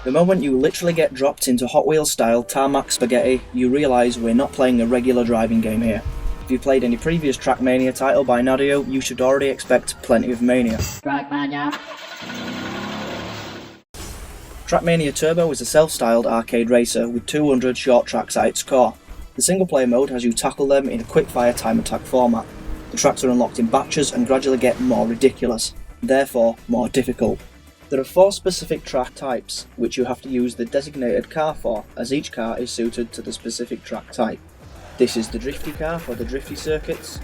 The moment you literally get dropped into Hot Wheels style tarmac spaghetti, you realise we're not playing a regular driving game here. If you've played any previous Trackmania title by Nadeo, you should already expect plenty of mania. Trackmania. Trackmania Turbo is a self-styled arcade racer with 200 short tracks at its core. The single-player mode has you tackle them in a quick-fire time attack format. The tracks are unlocked in batches and gradually get more ridiculous, therefore more difficult. There are 4 specific track types, which you have to use the designated car for, as each car is suited to the specific track type. This is the drifty car for the drifty circuits,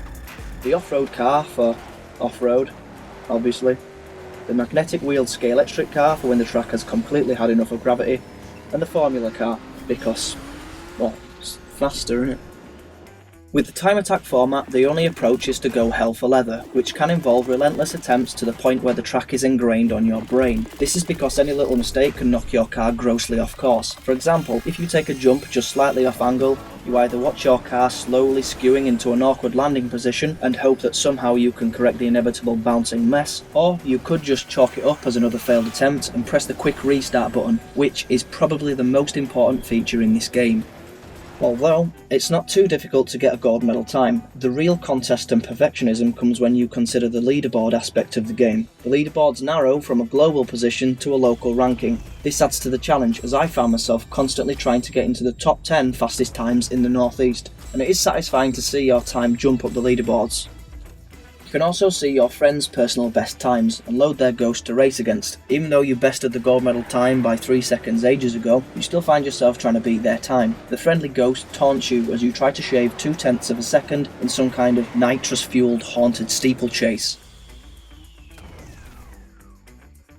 the off-road car for off-road, obviously, the magnetic wheeled scale-electric car for when the track has completely had enough of gravity, and the formula car, because, well, it's faster, isn't it? With the time attack format, the only approach is to go hell for leather, which can involve relentless attempts to the point where the track is ingrained on your brain. This is because any little mistake can knock your car grossly off course. For example, if you take a jump just slightly off angle, you either watch your car slowly skewing into an awkward landing position and hope that somehow you can correct the inevitable bouncing mess, or you could just chalk it up as another failed attempt and press the quick restart button, which is probably the most important feature in this game. Although, it's not too difficult to get a gold medal time. The real contest and perfectionism comes when you consider the leaderboard aspect of the game. The leaderboards narrow from a global position to a local ranking. This adds to the challenge, as I found myself constantly trying to get into the top 10 fastest times in the Northeast, and it is satisfying to see your time jump up the leaderboards. You can also see your friends' personal best times and load their ghost to race against. Even though you bested the gold medal time by 3 seconds ages ago, you still find yourself trying to beat their time. The friendly ghost taunts you as you try to shave 0.2 of a second in some kind of nitrous-fueled haunted steeplechase.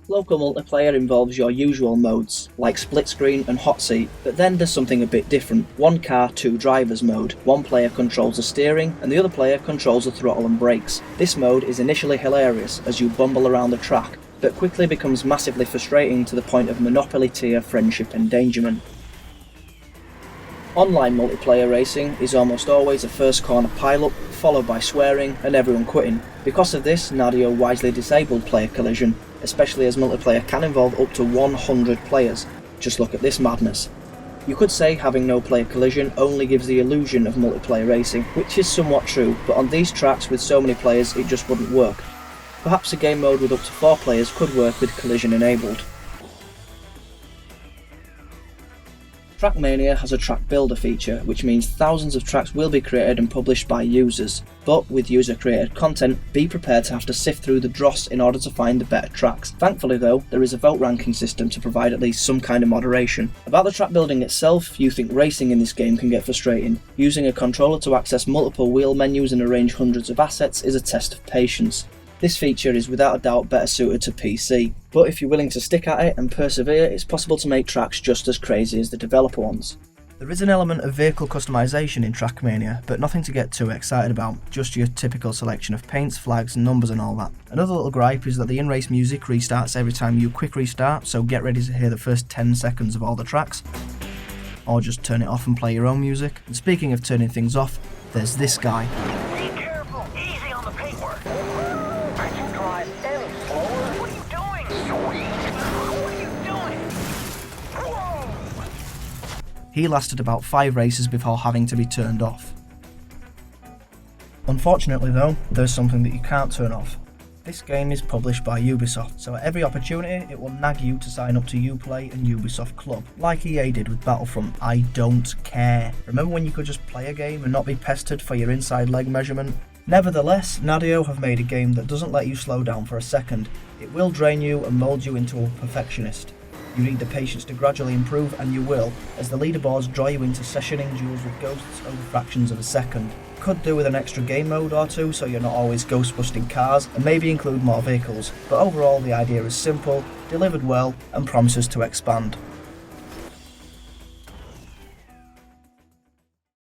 Local multiplayer involves your usual modes, like split screen and hot seat, but then there's something a bit different. 1 car, 2 drivers mode. One player controls the steering and the other player controls the throttle and brakes. This mode is initially hilarious as you bumble around the track, but quickly becomes massively frustrating to the point of Monopoly tier friendship endangerment. Online multiplayer racing is almost always a first corner pile-up, followed by swearing and everyone quitting. Because of this, Nadeo wisely disabled player collision, especially as multiplayer can involve up to 100 players. Just look at this madness. You could say having no player collision only gives the illusion of multiplayer racing, which is somewhat true, but on these tracks with so many players it just wouldn't work. Perhaps a game mode with up to 4 players could work with collision enabled. Trackmania has a track builder feature, which means thousands of tracks will be created and published by users. But with user-created content, be prepared to have to sift through the dross in order to find the better tracks. Thankfully though, there is a vote ranking system to provide at least some kind of moderation. About the track building itself, you think racing in this game can get frustrating. Using a controller to access multiple wheel menus and arrange hundreds of assets is a test of patience. This feature is without a doubt better suited to PC, but if you're willing to stick at it and persevere, it's possible to make tracks just as crazy as the developer ones. There is an element of vehicle customization in Trackmania, but nothing to get too excited about, just your typical selection of paints, flags, numbers and all that. Another little gripe is that the in-race music restarts every time you quick restart, so get ready to hear the first 10 seconds of all the tracks, or just turn it off and play your own music. And speaking of turning things off, there's this guy. He lasted about 5 races before having to be turned off. Unfortunately though, there's something that you can't turn off. This game is published by Ubisoft, so at every opportunity it will nag you to sign up to Uplay and Ubisoft Club, like EA did with Battlefront. I don't care. Remember when you could just play a game and not be pestered for your inside leg measurement? Nevertheless, Nadeo have made a game that doesn't let you slow down for a second. It will drain you and mould you into a perfectionist. You need the patience to gradually improve, and you will, as the leaderboards draw you into sessioning duels with ghosts over fractions of a second. Could do with an extra game mode or two so you're not always ghost busting cars, and maybe include more vehicles, but overall the idea is simple, delivered well, and promises to expand.